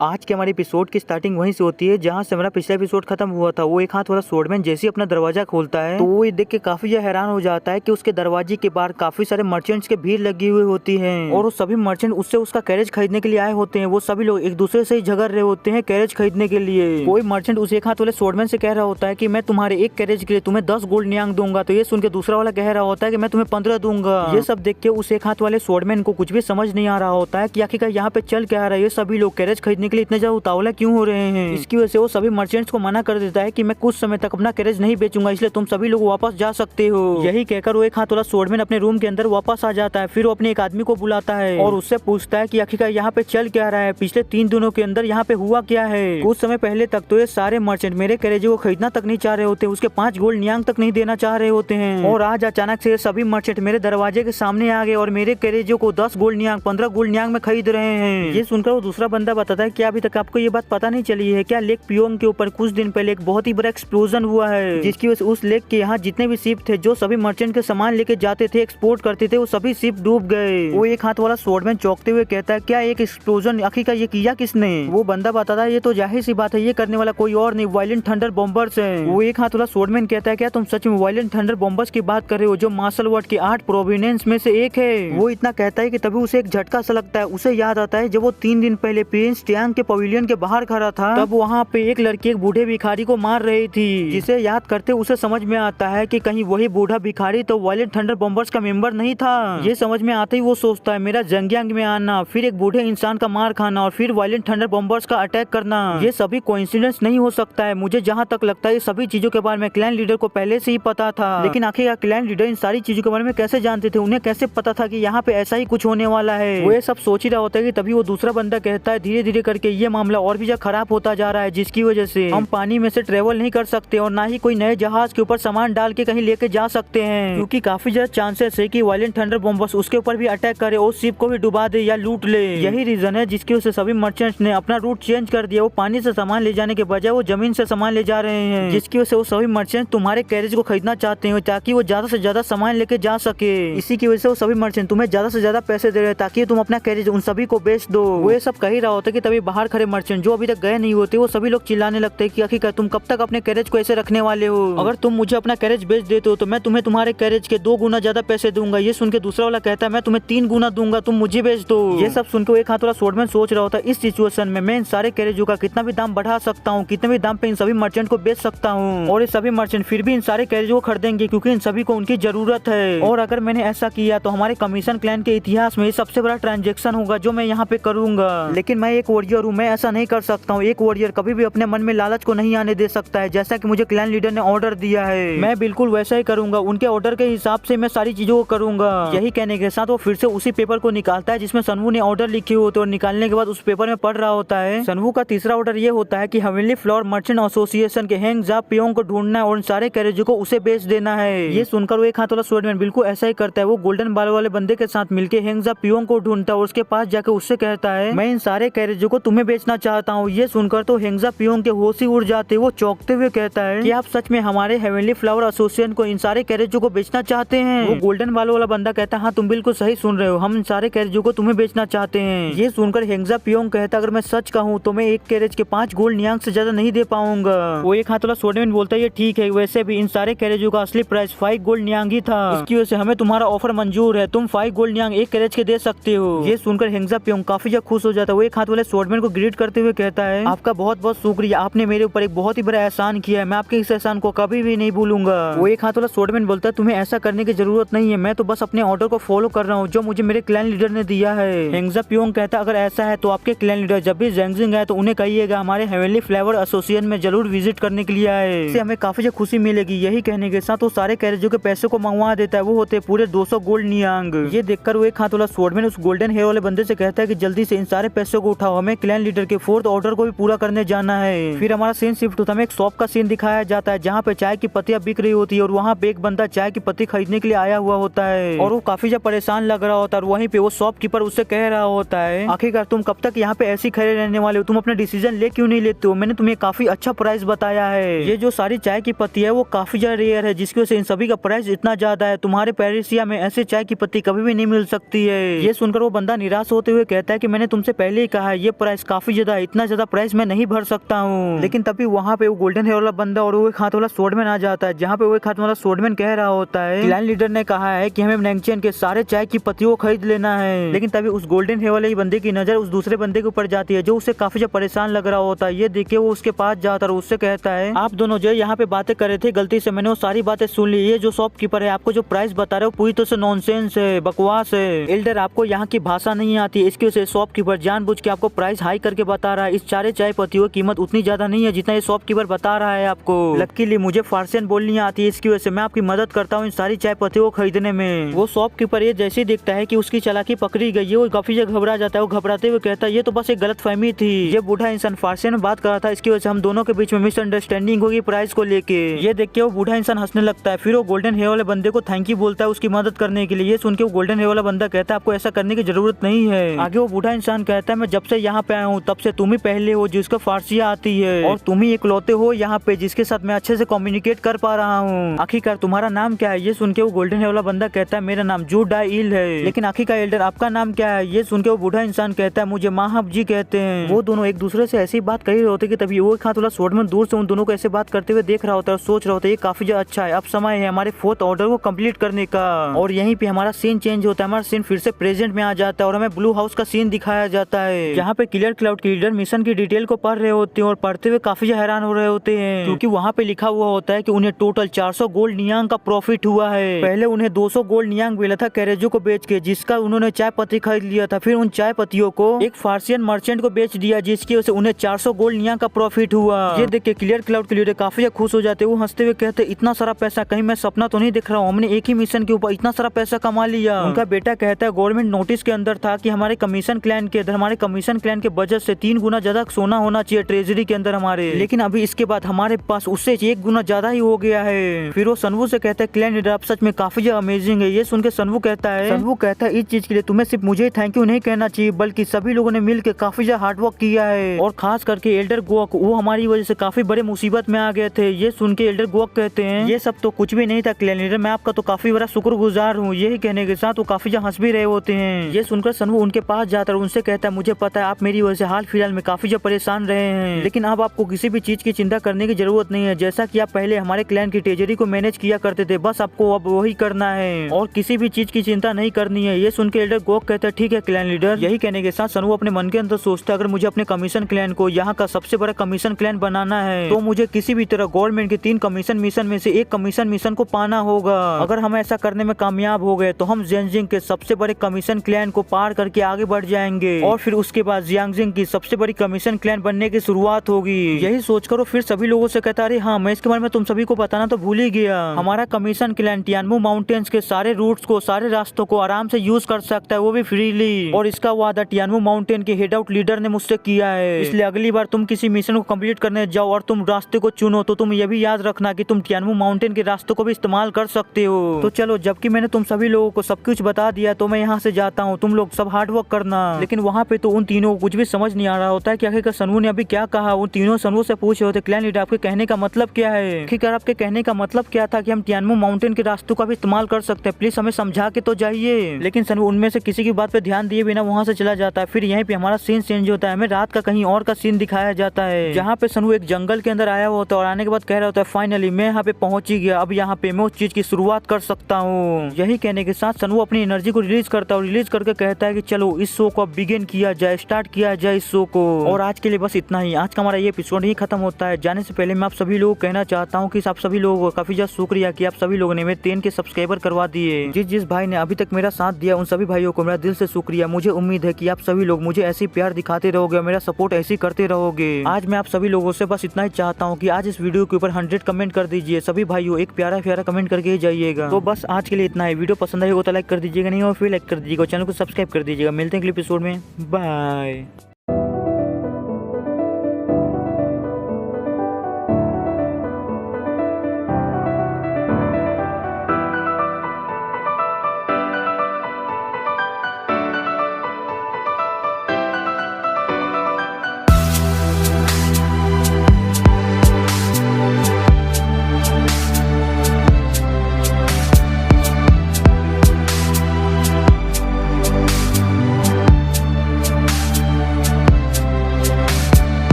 आज के हमारे एपिसोड की स्टार्टिंग वहीं से होती है जहां से हमारा पिछला एपिसोड खत्म हुआ था। वो एक हाथ वाला स्वॉर्डमैन जैसे ही अपना दरवाजा खोलता है तो वो ये देख के काफी हैरान हो जाता है कि उसके दरवाजे के बाहर काफी सारे मर्चेंट्स के भीड़ लगी हुई होती है और वो सभी मर्चेंट उससे उसका कैरेज खरीदने के लिए आए होते हैं। वो सभी लोग एक दूसरे से ही झगड़ रहे होते हैं कैरेज खरीदने के लिए। कोई मर्चेंट उस एक हाथ वाले स्वॉर्डमैन से कह रहा होता है कि मैं तुम्हारे एक कैरेज के लिए तुम्हें 10 गोल्ड नियांग दूंगा, तो ये सुन के दूसरा वाला कह रहा होता है कि मैं तुम्हें 15 दूंगा। ये सब देख के उस एक हाथ वाले स्वॉर्डमैन को कुछ भी समझ नहीं आ रहा होता है कि आखिरकार यहाँ पे चल क्या रहा है। ये सभी लोग कैरेज खरीदने के लिए इतने ज्यादा उतावला क्यों हो रहे हैं। इसकी वजह से वो सभी मर्चेंट्स को मना कर देता है कि मैं कुछ समय तक अपना कैरेज नहीं बेचूंगा, इसलिए तुम सभी लोग वापस जा सकते हो। यही कहकर वो एक हाथ वाला स्वॉर्डमैन अपने रूम के अंदर वापस आ जाता है। फिर वो अपने एक आदमी को बुलाता है और उससे पूछता है कि आखिरकार यहाँ पे चल क्या रहा है, पिछले 3 दिनों के अंदर यहाँ पे हुआ क्या है। कुछ समय पहले तक तो ये सारे मर्चेंट मेरे कैरेज को खरीदना तक नहीं चाह रहे होते, उसके 5 गोल्ड नियांग तक नहीं देना चाह रहे होते हैं और आज अचानक से सभी मर्चेंट मेरे दरवाजे के सामने आ गए और मेरे कैरेजो को 10 गोल्ड नियांग 15 गोल्ड नियांग में खरीद रहे हैं। ये सुनकर वो दूसरा बंदा बताता है कि अभी तक आपको ये बात पता नहीं चली है क्या, लेक पियोंग के ऊपर कुछ दिन पहले एक बहुत ही बड़ा एक्सप्लोजन हुआ है जिसकी वजह से उस लेक के यहाँ जितने भी शिप थे जो सभी मर्चेंट के सामान लेके जाते थे एक्सपोर्ट करते थे वो सभी शिप डूब गए। वो एक हाथ वाला स्वॉर्डमैन चौंकते हुए कहता है क्या एक एक्सप्लोजन, आखिरकार ये किया किसने। वो बंदा बताता है ये तो जाहिर सी बात है, ये करने वाला कोई और नहीं वायलेंट थंडर बॉम्बर्स है। वो एक हाथ वाला स्वॉर्डमैन कहता है क्या तुम सच में वायलेंट थंडर बॉम्बर्स की बात कर रहे हो जो मार्शल वर्ड के 8 प्रोविनेंस में से एक है। वो इतना कहता है कि तभी उसे एक झटका सा लगता है। उसे याद आता है जब वो 3 दिन पहले प्रिंस टियांग के पवेलियन के बाहर खड़ा था तब वहाँ पे एक लड़की एक बूढ़े भिखारी को मार रही थी, जिसे याद करते उसे समझ में आता है कि कहीं वही बूढ़ा भिखारी तो वायलेंट थंडर बॉम्बर्स का मेंबर नहीं था। ये समझ में आते ही वो सोचता है मेरा जंगयांग में आना, फिर एक बूढ़े इंसान का मार खाना और फिर वायलेंट थंडर बॉम्बर्स का अटैक करना, ये सभी कोइंसिडेंस नहीं हो सकता है। मुझे जहाँ तक लगता है ये सभी चीजों के बारे में क्लैन लीडर को पहले से ही पता था, लेकिन आखिरकार क्लैन लीडर इन सारी चीजों के बारे में कैसे जानते थे, उन्हें कैसे पता था कि यहाँ पे ऐसा ही कुछ होने वाला है। वो ये सब सोच ही रहा होता है कि तभी वो दूसरा बंदा कहता है धीरे धीरे करके ये मामला और भी ज्यादा खराब होता जा रहा है, जिसकी वजह से हम पानी में से ट्रेवल नहीं कर सकते और ना ही कोई नए जहाज के ऊपर सामान डाल के कहीं लेके जा सकते हैं, क्योंकि काफी ज्यादा चांसेस है कि वायलेंट थंडर बॉम्बर्स उसके ऊपर भी अटैक करे और शिप को भी डुबा दे या लूट ले। यही रीजन है जिसकी वजह से सभी मर्चेंट्स ने अपना रूट चेंज कर दिया। वो पानी से सामान ले जाने के बजाय वो जमीन से सामान ले जा रहे हैं, जिसकी वजह से वो सभी मर्चेंट तुम्हारे कैरेज को खरीदना चाहते हैं ताकि वो ज्यादा से ज्यादा सामान लेके जा सके। इसी की वजह से वो सभी मर्चेंट तुम्हें ज्यादा से ज्यादा पैसे दे रहे हैं ताकि तुम अपना कैरेज उन सभी को बेच दो। वो ये सब कह ही रहा होता है कि तभी बाहर खड़े मर्चेंट जो अभी तक गए नहीं होते वो सभी लोग चिल्लाने लगते हैं कि आखिरकार तुम कब तक अपने कैरेज को ऐसे रखने वाले हो, अगर तुम मुझे अपना कैरेज बेच देते हो तो मैं तुम्हें तुम्हारे कैरेज के 2 गुना ज्यादा पैसे दूंगा। ये सुन के दूसरा वाला कहता है मैं तुम्हें 3 गुना दूंगा, तुम मुझे बेच दो। ये सब सुनकर एक हाथ वाला स्वॉर्डमैन सोच रहा होता है इस सिचुएशन में मैं इन सारे कैरेजों का कितना भी दाम बढ़ा सकता हूँ, कितने भी दाम पे इन सभी मर्चेंट को बेच सकता हूँ और ये सभी मर्चेंट फिर भी इन सारे कैरेजों को खरीदेंगे क्योंकि इन सभी को उनकी जरूरत है। और अगर मैंने ऐसा किया तो हमारे कमीशन क्लैन के इतिहास में सबसे बड़ा ट्रांजेक्शन होगा जो मैं यहाँ पे करूंगा। लेकिन मैं एक वॉरियर हूँ, मैं ऐसा नहीं कर सकता हूँ। एक वॉरियर कभी भी अपने मन में लालच को नहीं आने दे सकता है, जैसा कि मुझे क्लैन लीडर ने ऑर्डर दिया है मैं बिल्कुल वैसा ही करूंगा, उनके ऑर्डर के हिसाब से मैं सारी चीजों को करूंगा। यही कहने के साथ वो फिर से उसी पेपर को निकालता है जिसमें सनवू ने ऑर्डर लिखे होते और निकालने के बाद उस पेपर में पढ़ रहा होता है। सनवू का तीसरा ऑर्डर ये होता है कि हेवनली फ्लावर मर्चेंट एसोसिएशन के हैंग जा पियोंग को ढूंढना है और उन सारे कैरेजों को उसे बेच देना है। ये सुनकर वो एक हाथ वाला स्वॉर्डमैन बिल्कुल ऐसा ही करता है। वो गोल्डन बाल वाले बंदे के साथ मिलकर हैंग जा पियोंग को ढूंढता है और उसके पास जाकर उससे कहता है मैं इन सारे कैरेजों को तुम्हें बेचना चाहता हूँ। ये सुनकर तो हैंग जा पियोंग के होश ही उड़ जाते। वो चौंकते हुए कहता है कि आप सच में हमारे हेवनली फ्लावर एसोसिएशन को इन सारे कैरेजों को बेचना चाहते हैं। वो गोल्डन बाल वाला बंदा कहता है हाँ तुम बिल्कुल सही सुन रहे हो, हम इन सारे कैरेजों को तुम्हें बेचना चाहते हैं। ये सुनकर हेंगजा पियोंग कहता अगर मैं सच कहूँ तो मैं एक कैरेज के 5 गोल्ड नियांग से ज्यादा नहीं दे पाऊंगा। वो एक हाथ वाला स्वॉर्डमैन बोलता है ये ठीक है, वैसे भी इन सारे कैरेजों का असली प्राइस 5 गोल्ड नियांग ही था, इसकी वजह से हमें तुम्हारा ऑफर मंजूर है, तुम 5 गोल्ड नियांग एक कैरेज के दे सकते हो। ये सुनकर हेंगजा पियोंग काफी ज्यादा खुश हो जाता है। वो एक हाथ वाले स्वॉर्डमैन को ग्रीट करते हुए कहता है आपका बहुत बहुत शुक्रिया, आपने मेरे ऊपर एक बहुत ही बड़ा एहसान किया है, मैं आपके इस एहसान को कभी भी नहीं भूलूंगा। वो एक हाथ वाला स्वॉर्डमैन बोलता है तुम्हें ऐसा करने की जरूरत नहीं है, मैं तो बस अपने ऑर्डर को फॉलो कर रहा हूँ जो मुझे मेरे क्लैन लीडर ने दिया है। हेंगजा पियोंग कहता अगर ऐसा है तो आपके क्लैन लीडर जब भी जैंगजिंग आए तो उन्हें कहिएगा हमारे हेवनली फ्लेवर एसोसिएशन में जरूर विजिट करने के लिए आए, इससे हमें काफी ज्यादा खुशी मिलेगी। यही कहने के साथ वो सारे कैरेजों के पैसे को मंगवा देता है। वो होते पूरे 200 गोल्ड नियांग। ये देखकर वो एक हाथ वाला स्वॉर्डमैन उस गोल्डन हेयर वाले बंदे से कहता है कि जल्दी से इन सारे पैसों को उठाओ, हमें क्लैन लीडर के 4th ऑर्डर को भी पूरा करने जाना है। फिर हमारा सीन शिफ्ट होता है, हमें एक शॉप का सीन दिखाया जाता है जहाँ पे चाय की पत्तियां बिक रही होती है और वहाँ पे एक बंदा चाय की पत्ती खरीदने के लिए आया हुआ होता है और वो काफी ज्यादा परेशान लग रहा होता है। और वहीं पे वो शॉपकीपर उससे कह रहा होता है आखिरकार तुम कब तक यहाँ पे ऐसे खड़े रहने वाले हो, तुम अपना डिसीजन ले क्यों नहीं लेते हो, मैंने तुम्हें काफी अच्छा प्राइस बताया है। ये जो सारी चाय की पत्ती है वो काफी ज्यादा रेयर है जिसकी वजह से इन सभी का प्राइस इतना ज्यादा है, तुम्हारे पेरिसिया में ऐसे चाय की पत्ती कभी भी नहीं मिल सकती है। ये सुनकर वो बंदा निराश होते हुए कहता है कि मैंने तुमसे पहले ही कहा है ये प्राइस काफी ज्यादा, इतना ज्यादा प्राइस मैं नहीं भर सकता हूँ। लेकिन तभी वहाँ पे वो गोल्डन हेयर वाला बंदा और वो एक हाथ वाला स्वॉर्डमैन आ जाता है, जहाँ पे वो एक हाथ वाला स्वॉर्डमैन कह रहा होता है क्लैन लीडर ने कहा है कि हमें नेंगचेन के सारे चाय की पत्तियों को खरीद लेना है। लेकिन तभी उस गोल्डन हेयर वाले बंदे की नजर उस दूसरे बंदे के ऊपर जाती है जो उससे काफी ज्यादा परेशान लग रहा होता है। ये देख के वो उसके पास जाता है और उससे कहता है आप दोनों जो यहाँ पे बातें कर रहे थे गलती से मैंने वो सारी बातें सुन ली। ये जो शॉपकीपर है आपको जो प्राइस बता रहे हो पूरी तरह से नॉनसेंस है, बकवास है। एल्डर आपको यहाँ की भाषा नहीं आती, इसकी वजह से शॉपकीपर जानबूझ के आपको प्राइस हाई करके बता रहा है। इस सारे चाय पत्तियों की कीमत उतनी ज्यादा नहीं है जितना ये शॉपकीपर बता रहा है आपको। लकीली मुझे फारसियन बोलनी आती है, इसकी वजह से मैं आपकी मदद करता हूँ इन सारी चाय पत्तियों को खरीदने में। वो शॉपकीपर ये जैसे ही देखता है कि उसकी चालाकी पकड़ी गई है वो काफी ज्यादा घबरा जाता है। वो घबराते हुए कहता है ये तो बस एक गलतफहमी थी, ये बूढ़ा इंसान फारसियन में बात कर रहा था, इसकी वजह से हम दोनों के बीच में मिसअंडरस्टैंडिंग होगी प्राइस को लेके। ये देख के वो बूढ़ा इंसान हंसने लगता है। फिर वो गोल्डन हेयर वाले बंदे को थैंक यू बोलता है उसकी मदद करने के लिए। ये सुन के वो गोल्डन हेयर वाला बंदा कहता है आपको ऐसा करने की जरूरत नहीं है। आगे वो बूढ़ा इंसान कहता है मैं जब से यहाँ पे आया हूँ तब से तुम ही पहले हो जिसको फारसी आती है और तुम ही इकलौते हो यहाँ पे जिसके साथ मैं अच्छे से कम्युनिकेट कर पा रहा हूँ। आखिरकार तुम्हारा नाम क्या है? ये सुन के वो गोल्डन हेयर वाला बंदा कहता है मेरा नाम जू डाइल है। लेकिन आखिरकार एल्डर आपका नाम क्या है? ये सुन के वो बूढ़ा इंसान कहता है मुझे माहब जी कहते हैं। वो दोनों एक दूसरे से ऐसी बात कर रहे होते कि तभी वो एक हाथ वाला स्वॉर्डमैन दूर से उन दोनों को ऐसे बात करते हुए देख रहा होता है और सोच रहा होता है ये काफी ज्यादा अच्छा है, अब समय है हमारे 4th ऑर्डर को कंप्लीट करने का। और यहीं पे हमारा सीन चेंज होता है, हमारा सीन फिर से प्रेजेंट में आ जाता है और हमें ब्लू हाउस का सीन दिखाया जाता है जहाँ पे क्लियर क्लाउड के लीडर मिशन की डिटेल को पढ़ रहे होते हैं और पढ़ते हुए काफी हैरान हो रहे होते हैं क्योंकि वहाँ पे लिखा हुआ होता है कि उन्हें टोटल 400 गोल्ड नियांग का प्रॉफिट हुआ है। पहले उन्हें 200 गोल्ड नियांग मिला था कैरेजो को बेच के जिसका उन्होंने चाय पत्ती खरीद लिया था। फिर उन चाय पत्तियों को एक फारसियन मर्चेंट को बेच दिया जिसकी वजह से उन्हें 400 गोल्ड नियांग का प्रॉफिट हुआ। ये देख के क्लियर क्लाउड के लीडर काफी खुश हो जाते हैं। वो हंसते हुए कहते इतना सारा पैसा कहीं मैं सपना तो नहीं दिख रहा हूँ, हमने एक ही मिशन के ऊपर इतना सारा पैसा कमा लिया। उनका बेटा कहता है गवर्नमेंट नोटिस के अंदर था कि हमारे कमीशन क्लैन के बजट से 3 गुना ज्यादा सोना होना चाहिए ट्रेजरी के अंदर हमारे, लेकिन अभी इसके बाद हमारे पास उससे 1 गुना ज्यादा ही हो गया है। फिर वो सनवू से कहता है क्लैन लीडर आप सच में काफी ज्यादा अमेजिंग है। ये सुन के सनवू कहता है इस चीज के लिए तुम्हें सिर्फ मुझे थैंक यू नहीं कहना चाहिए बल्कि सभी लोगों ने मिलकर काफी ज्यादा हार्डवर्क किया है और खास करके एल्डर गोक, वो हमारी वजह से काफी बड़े मुसीबत में आ गए थे। ये सुन के एल्डर गोक कहते हैं ये सब तो कुछ भी नहीं था क्लैन लीडर, मैं आपका तो काफी बड़ा शुक्रगुजार हूँ। यही कहने के साथ वो काफी ज्यादा हंस भी रहे होते हैं। ये सुनकर सनवू उनके पास जाता है और उनसे कहता है मुझे पता है आप मेरी वजह से हाल फिलहाल में काफी ज्यादा परेशान रहे हैं, लेकिन अब आपको किसी भी चीज की चिंता करने की जरूरत नहीं है। जैसा कि आप पहले हमारे क्लैन की ट्रेजरी को मैनेज किया करते थे बस आपको अब वही करना है और किसी भी चीज की चिंता नहीं करनी है। ये सुन के एल्डर गोक कहता है ठीक है क्लैन लीडर। यही कहने के साथ सनवू अपने मन के अंदर सोचता है अगर मुझे अपने कमीशन क्लैन को यहाँ का सबसे बड़ा कमीशन क्लैन बनाना है तो मुझे किसी भी तरह गवर्नमेंट के 3 कमीशन मिशन में से एक कमीशन मिशन को पाना होगा। अगर हम ऐसा करने में कामयाब हो गए तो हम जेनजिंग के सबसे बड़े कमीशन क्लैन को पार करके आगे बढ़ जाएंगे और फिर उसके बाद जियांगजिंग की सबसे बड़ी कमीशन क्लैन बनने की शुरुआत होगी। यही सोचकर फिर सभी लोगों से कहता अरे हाँ मैं इसके बारे में तुम सभी को बताना तो भूल ही गया, हमारा कमीशन क्लैन टियानमू माउंटेन्स के सारे रूट्स को सारे रास्तों को आराम से यूज कर सकता है वो भी फ्रीली, और इसका वादा टियानमू माउंटेन के हेड आउट लीडर ने मुझसे किया है। इसलिए अगली बार तुम किसी मिशन को कंप्लीट करने जाओ और तुम रास्ते को चुनो तो तुम ये भी याद रखना कि तुम टियानमू माउंटेन के रास्तों को भी इस्तेमाल कर सकते हो। तो चलो जबकि मैंने तुम सभी लोगों को सब कुछ बता दिया तो मैं यहाँ से जाता हूँ, तुम लोग सब हार्ड वर्क करना। लेकिन वहाँ पे तो उन तीनों को कुछ भी समझ नहीं आ रहा होता है कि आखिरकार सनवू ने अभी क्या कहा। उन तीनों सनवू से पूछे होते क्लैन लीडर आपके कहने का मतलब क्या है? आखिरकार आपके कहने का मतलब क्या था कि हम टियानमू माउंटेन के रास्तों का भी इस्तेमाल कर सकते हैं, प्लीज हमें समझा के तो जाइए। लेकिन सनवू उनमें से किसी की बात पे ध्यान दिए बिना वहाँ से चला जाता है। फिर यहीं पे हमारा सीन चेंज होता है, हमें रात का कहीं और का सीन दिखाया जाता है जहाँ पे सनवू एक जंगल के अंदर आया हुआ होता है और आने के बाद कह रहा होता है फाइनली मैं यहाँ पे पहुंच ही गया, अब यहाँ पे मैं उस चीज की शुरुआत कर सकता हूँ। यही कहने के साथ सनवू अपनी एनर्जी को रिलीज करता है और रिलीज करके कहता है कि चलो इस शो को अब बिगिन किया जाए, स्टार्ट किया जाए इस शो को। और आज के लिए बस इतना ही, आज का हमारा ये एपिसोड ही खत्म होता है। जाने से पहले मैं आप सभी लोगों को कहना चाहता हूँ कि आप सभी लोगों को काफी ज्यादा शुक्रिया कि आप सभी लोगों ने मेरे 10 के सब्सक्राइबर करवा दिए। जिस भाई ने अभी तक मेरा साथ दिया उन सभी भाइयों को मेरा दिल से शुक्रिया। मुझे उम्मीद है कि आप सभी लोग मुझे ऐसी प्यार दिखाते रहोगे, मेरा सपोर्ट ऐसे करते रहोगे। आज मैं आप सभी लोगों से बस इतना ही चाहता हूँ कि आज इस वीडियो के ऊपर 100 कमेंट कर दीजिए। सभी भाइयों एक प्यारा प्यारा कमेंट करके ही जाइएगा। तो बस आज के लिए इतना ही। वीडियो पसंद आई हो तो लाइक कर दीजिएगा, नहीं हो फिर लाइक कर दीजिएगा, चैनल को सब्सक्राइब कर दीजिएगा। मिलते हैं अगले एपिसोड में, बाय।